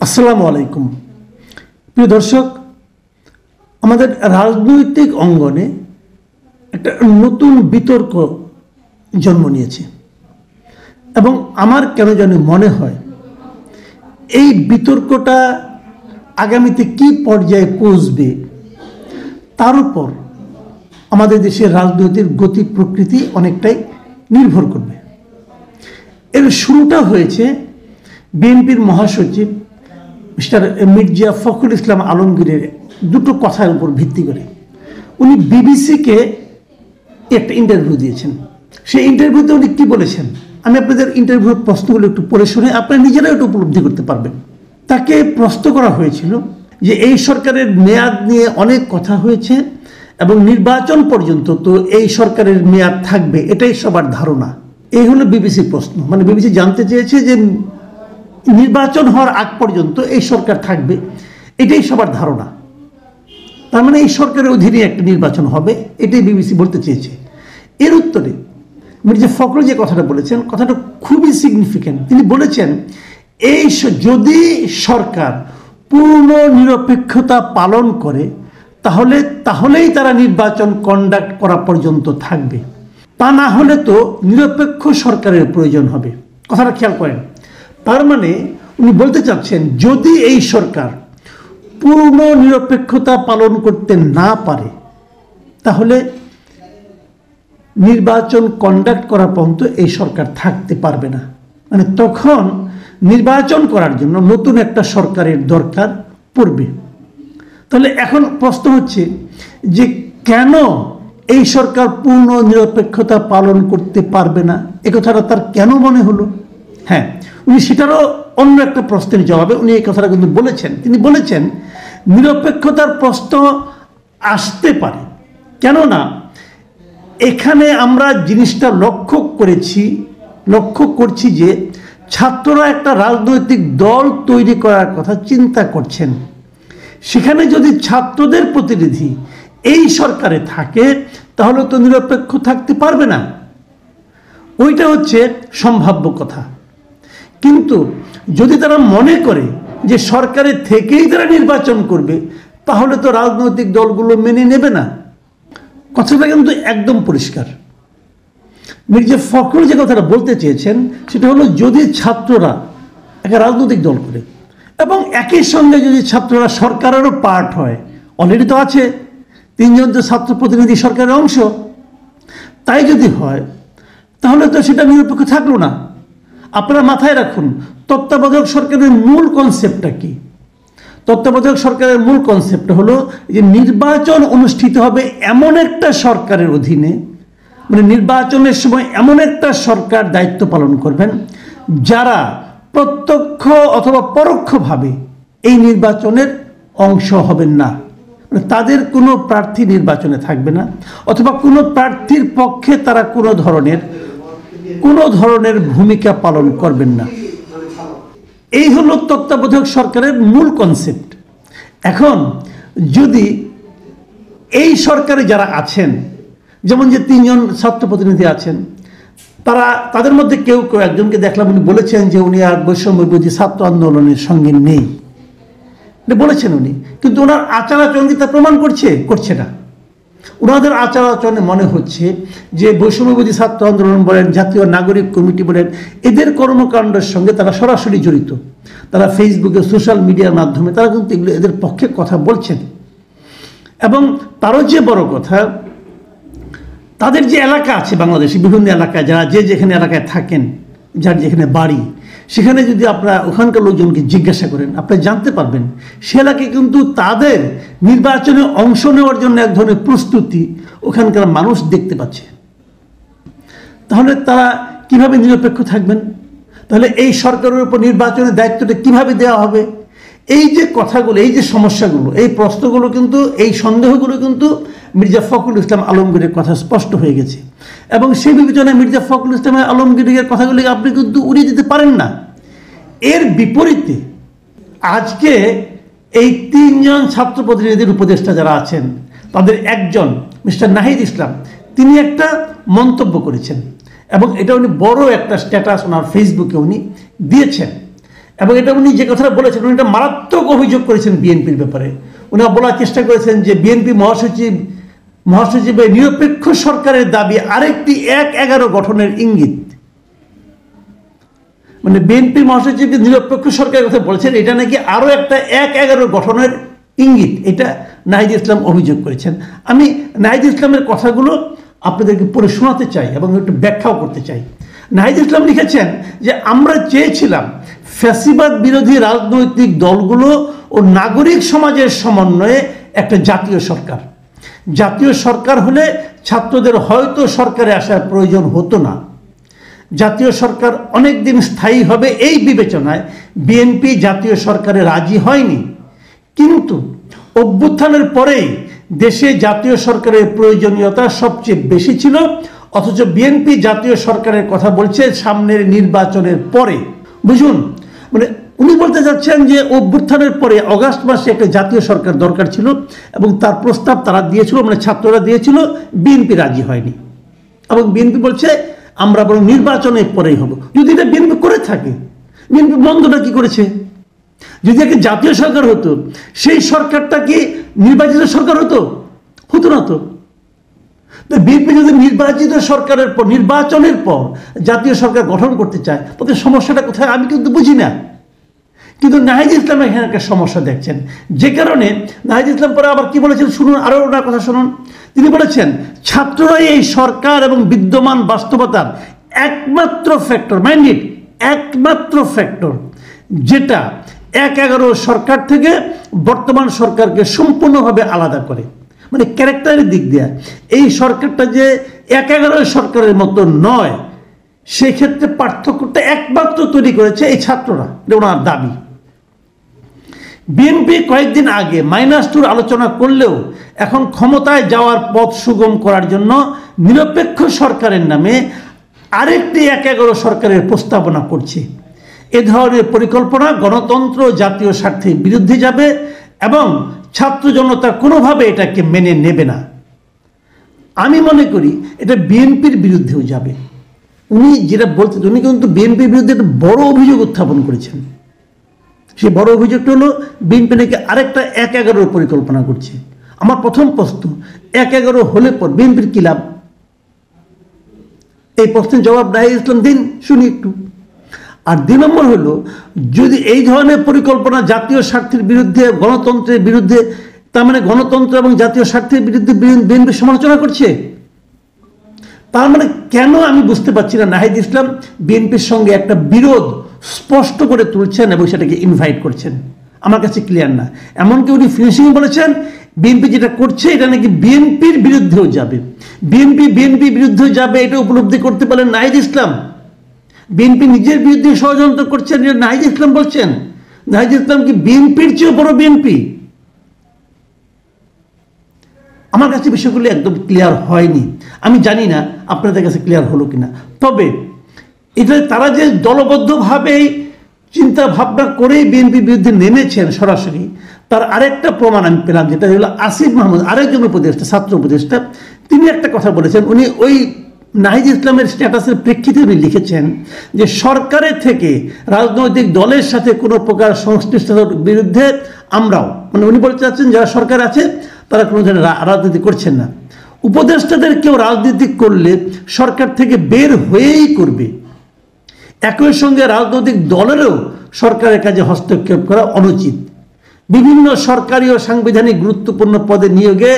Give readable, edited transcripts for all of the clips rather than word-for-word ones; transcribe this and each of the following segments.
আসসালামু আলাইকুম প্রিয় দর্শক, আমাদের রাজনৈতিক অঙ্গনে একটা নতুন বিতর্ক জন্ম নিয়েছে এবং আমার কেন জানি মনে হয় এই বিতর্কটা আগামীতে কি পর্যায়ে পৌঁছবে তার উপর আমাদের দেশের রাজনৈতিক গতি প্রকৃতি অনেকটাই নির্ভর করবে। এর শুরুটা হয়েছে বিএনপির মহাসচিব মিস্টার মির্জা ফখরুল ইসলাম আলমগীরের দুটো কথার উপর ভিত্তি করে। উনি বিবিসিকে একটা ইন্টারভিউ দিয়েছেন। সেই ইন্টারভিউতে উনি কী বলেছেন আমি আপনাদের ইন্টারভিউর প্রশ্নগুলো একটু পড়ে শুনে আপনারা নিজেরাও একটু উপলব্ধি করতে পারবেন। তাকে প্রশ্ন করা হয়েছিল যে এই সরকারের মেয়াদ নিয়ে অনেক কথা হয়েছে এবং নির্বাচন পর্যন্ত তো এই সরকারের মেয়াদ থাকবে, এটাই সবার ধারণা। এই হলো বিবিসির প্রশ্ন। মানে বিবিসি জানতে চেয়েছে যে নির্বাচন হওয়ার আগ পর্যন্ত এই সরকার থাকবে, এটাই সবার ধারণা। তার মানে এই সরকারের অধীনে একটা নির্বাচন হবে, এটাই বিবিসি বলতে চেয়েছে। এর উত্তরে মির্জা ফখরুল যে কথাটা বলেছেন, কথাটা খুবই সিগনিফিক্যান্ট। তিনি বলেছেন যদি সরকার পূর্ণ নিরপেক্ষতা পালন করে তাহলেই তারা নির্বাচন কন্ডাক্ট করা পর্যন্ত থাকবে, তা না হলে তো নিরপেক্ষ সরকারের প্রয়োজন হবে। কথাটা খেয়াল করেন। তার মানে উনি বলতে চাচ্ছেন যদি এই সরকার পূর্ণ নিরপেক্ষতা পালন করতে না পারে তাহলে নির্বাচন কন্ডাক্ট করা পর্যন্ত এই সরকার থাকতে পারবে না। মানে তখন নির্বাচন করার জন্য নতুন একটা সরকারের দরকার পড়বে। তাহলে এখন প্রশ্ন হচ্ছে যে কেন এই সরকার পূর্ণ নিরপেক্ষতা পালন করতে পারবে না, এ কথাটা তার কেন মনে হলো? হ্যাঁ, উনি সেটারও অন্য একটা প্রশ্নের জবাবে উনি এই কথাটা কিন্তু বলেছেন। তিনি বলেছেন নিরপেক্ষতার প্রশ্ন আসতে পারে, কেননা এখানে আমরা জিনিসটা লক্ষ্য করছি যে ছাত্ররা একটা রাজনৈতিক দল তৈরি করার কথা চিন্তা করছেন। সেখানে যদি ছাত্রদের প্রতিনিধি এই সরকারে থাকে তাহলে তো নিরপেক্ষ থাকতে পারবে না, ওইটা হচ্ছে সম্ভাব্য কথা। কিন্তু যদি তারা মনে করে যে সরকারের থেকেই তারা নির্বাচন করবে তাহলে তো রাজনৈতিক দলগুলো মেনে নেবে না। কথাটা কিন্তু একদম পরিষ্কার। মির্জা ফখরুল যে কথাটা বলতে চেয়েছেন সেটা হলো যদি ছাত্ররা একটা রাজনৈতিক দল করে এবং একই সঙ্গে যদি ছাত্ররা সরকারেরও পার্ট হয়, অলরেডি তো আছে 3 জন তো ছাত্র প্রতিনিধি সরকারের অংশ, তাই যদি হয় তাহলে তো সেটা নিরপেক্ষ থাকলো না। আপনারা মাথায় রাখুন তত্ত্বাবধায়ক সরকারের মূল কনসেপ্টটা কি। তত্ত্বাবধায়ক সরকারের মূল কনসেপ্ট হলো যে নির্বাচন অনুষ্ঠিত হবে এমন একটা সরকারের অধীনে, মানে নির্বাচনের সময় এমন একটা সরকার দায়িত্ব পালন করবেন যারা প্রত্যক্ষ অথবা পরোক্ষভাবে এই নির্বাচনের অংশ হবেন না। মানে তাদের কোনো প্রার্থী নির্বাচনে থাকবে না অথবা কোনো প্রার্থীর পক্ষে তারা কোনো ধরনের ভূমিকা পালন করবেন না। এই হলো তত্ত্বাবধায়ক সরকারের মূল কনসেপ্ট। এখন যদি এই সরকারে যারা আছেন, যেমন যে 3 জন ছাত্র প্রতিনিধি আছেন, তাদের মধ্যে কেউ একজনকে দেখলাম উনি বলেছেন যে উনি আর বৈষম্যবিরোধী ছাত্র আন্দোলনের সঙ্গে নেই, এটা বলেছেন উনি। কিন্তু ওনার আচার আচরণ কি তা প্রমাণ করছে না। ওনাদের আচার আচরণে মনে হচ্ছে যে বৈষম্যবিরোধী ছাত্র আন্দোলন বলেন, জাতীয় নাগরিক কমিটি বলেন, এদের কর্মকাণ্ডের সঙ্গে তারা সরাসরি জড়িত। তারা ফেসবুকে সোশ্যাল মিডিয়ার মাধ্যমে তারা কিন্তু এগুলো এদের পক্ষে কথা বলছেন। এবং তারও যে বড় কথা, তাদের যে এলাকা আছে বাংলাদেশে বিভিন্ন এলাকায়, যারা যেখানে এলাকায় থাকেন, যার যেখানে বাড়ি, সেখানে যদি আপনারা ওখানকার লোকজনকে জিজ্ঞাসা করেন আপনারা জানতে পারবেন সে এলাকায় কিন্তু তাদের নির্বাচনে অংশ নেওয়ার জন্য এক ধরনের প্রস্তুতি ওখানকার মানুষ দেখতে পাচ্ছে। তাহলে তারা কিভাবে নিরপেক্ষ থাকবেন? তাহলে এই সরকারের উপর নির্বাচনের দায়িত্বটা কিভাবে দেওয়া হবে? এই যে কথাগুলো, এই যে সমস্যাগুলো, এই প্রশ্নগুলো কিন্তু, এই সন্দেহগুলো কিন্তু মির্জা ফখরুল ইসলাম আলমগীরের কথা স্পষ্ট হয়ে গেছে। এবং সেই বিবেচনায় মির্জা ফখরুল ইসলাম আলমগীরের কথাগুলি আপনি কিন্তু উড়িয়ে দিতে পারেন না। এর বিপরীতে আজকে এই 3 জন ছাত্র প্রতিনিধির উপদেষ্টা যারা আছেন তাদের একজন মিস্টার নাহিদ ইসলাম, তিনি একটা মন্তব্য করেছেন এবং এটা উনি বড় একটা স্ট্যাটাস ওনার ফেসবুকে উনি দিয়েছেন। এবং এটা উনি যে কথাটা বলেছেন, উনি একটা মারাত্মক অভিযোগ করেছেন বিএনপির ব্যাপারে। উনি বলার চেষ্টা করেছেন যে বিএনপি মহাসচিবের নিরপেক্ষ সরকারের দাবি আরেকটি ১/১১ গঠনের ইঙ্গিত। মানে বিএনপি মহাসচিব নিরপেক্ষ সরকারের কথা বলেছেন, এটা নাকি আরো একটা ১/১১ গঠনের ইঙ্গিত, এটা নাহিদ ইসলাম অভিযোগ করেছেন। আমি নাহিদ ইসলামের কথাগুলো আপনাদেরকে পড়ে শোনাতে চাই এবং একটু ব্যাখ্যাও করতে চাই। নাহিদ ইসলাম লিখেছেন যে আমরা চেয়েছিলাম ফ্যাসিবাদ বিরোধী রাজনৈতিক দলগুলো ও নাগরিক সমাজের সমন্বয়ে একটা জাতীয় সরকার। জাতীয় সরকার হলে ছাত্রদের হয়তো সরকারে আসার প্রয়োজন হতো না। জাতীয় সরকার অনেক দিন স্থায়ী হবে এই বিবেচনায় বিএনপি জাতীয় সরকারে রাজি হয়নি, কিন্তু অভ্যুত্থানের পরেই দেশে জাতীয় সরকারের প্রয়োজনীয়তা সবচেয়ে বেশি ছিল, অথচ বিএনপি জাতীয় সরকারের কথা বলছে সামনের নির্বাচনের পরে। বুঝুন, মানে উনি বলতে চাচ্ছেন যে অভ্যুত্থানের পরে অগাস্ট মাসে একটা জাতীয় সরকার দরকার ছিল এবং তার প্রস্তাব তারা দিয়েছিল, মানে ছাত্ররা দিয়েছিল, বিএনপি রাজি হয়নি এবং বিএনপি বলছে আমরা বরং নির্বাচনের পরেই হব। যদি এটা বিএনপি করে থাকে, বিএনপি মন্দটা কি করেছে? যদি একটা জাতীয় সরকার হতো, সেই সরকারটা কি নির্বাচিত সরকার হতো? হতো না তো। বিএনপি যদি নির্বাচিত সরকারের পর, নির্বাচনের পর জাতীয় সরকার গঠন করতে চায়, তাদের সমস্যাটা কোথায় আমি কিন্তু বুঝি না। কিন্তু নাহিদ ইসলাম এখানে একটা সমস্যা দেখছেন, যে কারণে নাহিদ ইসলাম পরে আবার কি বলেছেন শুনুন, আরো ওনার কথা শুনুন। তিনি বলেছেন ছাত্ররাই এই সরকার এবং বিদ্যমান বাস্তবতার একমাত্র ফ্যাক্টর, মাইন্ড ইট, একমাত্র ফ্যাক্টর যেটা ১/১১ সরকার থেকে বর্তমান সরকারকে সম্পূর্ণভাবে আলাদা করে। মানে ক্যারেক্টারের দিক দিয়ে এই সরকারটা যে ১/১১ সরকারের মতো নয়, সেই ক্ষেত্রে পার্থক্যটা একমাত্র তৈরি করেছে এই ছাত্ররা, এটা ওনার দাবি। বিএনপি কয়েকদিন আগে -2 আলোচনা করলেও এখন ক্ষমতায় যাওয়ার পথ সুগম করার জন্য নিরপেক্ষ সরকারের নামে আরেকটি ১/১১ সরকারের প্রস্তাবনা করছে। এ ধরনের পরিকল্পনা গণতন্ত্র ও জাতীয় স্বার্থের বিরুদ্ধে যাবে এবং ছাত্র জনতা কোনোভাবে এটাকে মেনে নেবে না। আমি মনে করি এটা বিএনপির বিরুদ্ধেও যাবে। উনি যেটা বলতে, উনি কিন্তু বিএনপির বিরুদ্ধে একটা বড় অভিযোগ উত্থাপন করেছেন। সেই বড় অভিযোগটা হলো বিএনপি নাকি আরেকটা ১/১১ পরিকল্পনা করছে। আমার প্রথম প্রশ্ন, ১/১১ হলে পর বিএনপির কি লাভ? এই প্রশ্নের জবাব নাহিদ ইসলাম দিন, শুনি একটু। আর ২ নম্বর হলো, যদি এই ধরনের পরিকল্পনা জাতীয় স্বার্থের বিরুদ্ধে, গণতন্ত্রের বিরুদ্ধে, তার মানে গণতন্ত্র এবং জাতীয় স্বার্থের বিরুদ্ধে বিএনপি সমালোচনা করছে, তার মানে কেন আমি বুঝতে পারছি না নাহিদ ইসলাম বিএনপির সঙ্গে একটা বিরোধ স্পষ্ট করে তুলছেন এবং সেটাকে ইনভাইট করছেন। আমার কাছে ক্লিয়ার না। এমনকি উনি ফিনিশিং বলেছেন বিএনপি যেটা করছে এটা নাকি বিএনপির বিরুদ্ধেও যাবে, বিএনপি বিরুদ্ধেও যাবে, এটা উপলব্ধি করতে পারেন নাহিদ ইসলাম। বিএনপি নিজের বিরুদ্ধে ষড়যন্ত্র করছেন, এটা নাহিদ ইসলাম বলছেন। নাহিদ ইসলাম কি বিএনপির চেয়েও বড় বিএনপি? আমার কাছে বিষয়গুলি একদম ক্লিয়ার হয়নি। আমি জানি না আপনাদের কাছে ক্লিয়ার হলো কিনা। তবে এটা তারা যে দলবদ্ধভাবে চিন্তা ভাবনা করেই বিএনপির বিরুদ্ধে নেমেছেন সরাসরি, তার আরেকটা প্রমাণ আমি পেলাম, যেটা হলো আসিফ মাহমুদ, আরেকজন উপদেষ্টা, ছাত্র উপদেষ্টা, তিনি একটা কথা বলেছেন। উনি ওই নাহিদ ইসলামের স্ট্যাটাসের প্রেক্ষিতে উনি লিখেছেন যে সরকারের থেকে রাজনৈতিক দলের সাথে কোনো প্রকার সংশ্লিষ্টতার বিরুদ্ধে আমরাও, মানে উনি বলতে চাচ্ছেন যারা সরকার আছে তারা কোনো ধরনের রাজনীতি করছেন না। উপদেষ্টাদের কেউ রাজনীতি করলে সরকার থেকে বের হয়েই করবে। একই সঙ্গে রাজনৈতিক দলেরও সরকারের কাজে হস্তক্ষেপ করা অনুচিত। বিভিন্ন সরকারি ও সাংবিধানিক গুরুত্বপূর্ণ পদে নিয়োগে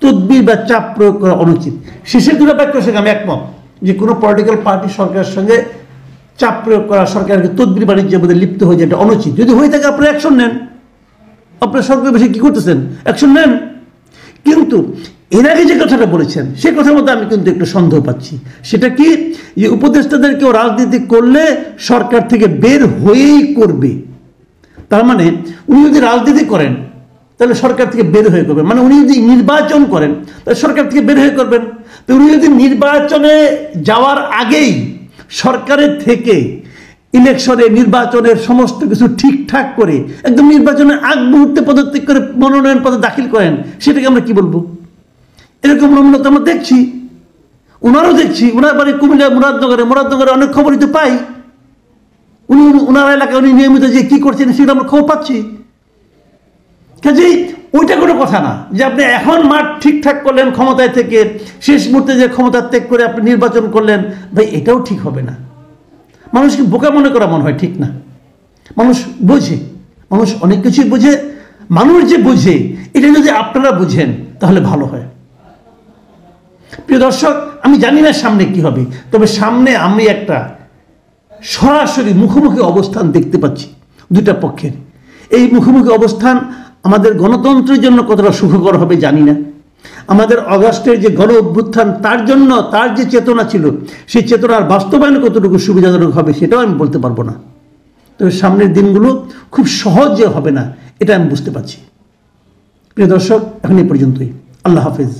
তদবির বা চাপ প্রয়োগ করা অনুচিত। শেষের দুটো বাক্যের সঙ্গে আমি একমত যে কোনো পলিটিক্যাল পার্টি সরকারের সঙ্গে চাপ প্রয়োগ করা, সরকারকে তদবির বাণিজ্যের মধ্যে লিপ্ত হয়ে যায়, এটা অনুচিত। যদি হয়ে থাকে আপনারা অ্যাকশন নেন। আপনার সরকারের বিষয়ে কী করতেছেন? অ্যাকশন নেন। কিন্তু এর আগে যে কথাটা বলেছেন সে কথার মধ্যে আমি কিন্তু একটু সন্দেহ পাচ্ছি। সেটা কি, যে উপদেষ্টাদের কেউ রাজনীতি করলে সরকার থেকে বের হয়েই করবে। তার মানে উনি যদি রাজনীতি করেন তাহলে সরকার থেকে বের হয়ে করবেন, মানে উনি যদি নির্বাচন করেন তাহলে সরকার থেকে বের হয়ে করবেন। তো উনি যদি নির্বাচনে যাওয়ার আগেই সরকারের থেকে ইলেকশনে, নির্বাচনের সমস্ত কিছু ঠিকঠাক করে একদম নির্বাচনের আগ মুহূর্তে পদত্যাগ করে মনোনয়ন পত্র দাখিল করেন, সেটাকে আমরা কি বলবো? এরকম নমুনা তো আমরা দেখছি, ওনারও দেখছি। ওনার বাড়ি কুমিল্লা, মুরাদনগরে অনেক খবরই তো পাই। ওনার এলাকায় উনি নিয়মিত যে কি করছেন সেটা আমরা খবর পাচ্ছি। কাজেই ওইটা কোনো কথা না যে আপনি এখন মাঠ ঠিকঠাক করলেন ক্ষমতায় থেকে, শেষ মুহূর্তে যে ক্ষমতা ত্যাগ করে আপনি নির্বাচন করলেন, ভাই এটাও ঠিক হবে না। মানুষকে বোকা মনে করা মনে হয় ঠিক না। মানুষ বোঝে, মানুষ অনেক কিছুই বোঝে। মানুষ যে বোঝে এটা যদি আপনারা বুঝেন তাহলে ভালো হয়। প্রিয় দর্শক, আমি জানি না সামনে কি হবে, তবে সামনে আমি একটা সরাসরি মুখোমুখি অবস্থান দেখতে পাচ্ছি দুইটা পক্ষের। এই মুখোমুখি অবস্থান আমাদের গণতন্ত্রের জন্য কতটা সুখকর হবে জানি না। আমাদের অগাস্টের যে গণ অভ্যুত্থান তার জন্য তার যে চেতনা ছিল সেই চেতনার বাস্তবায়ন কতটুকু সুবিধাজনক হবে সেটাও আমি বলতে পারবো না। তবে সামনের দিনগুলো খুব সহজে হবে না, এটা আমি বুঝতে পারছি। প্রিয় দর্শক, এখন এই পর্যন্তই। আল্লাহ হাফেজ।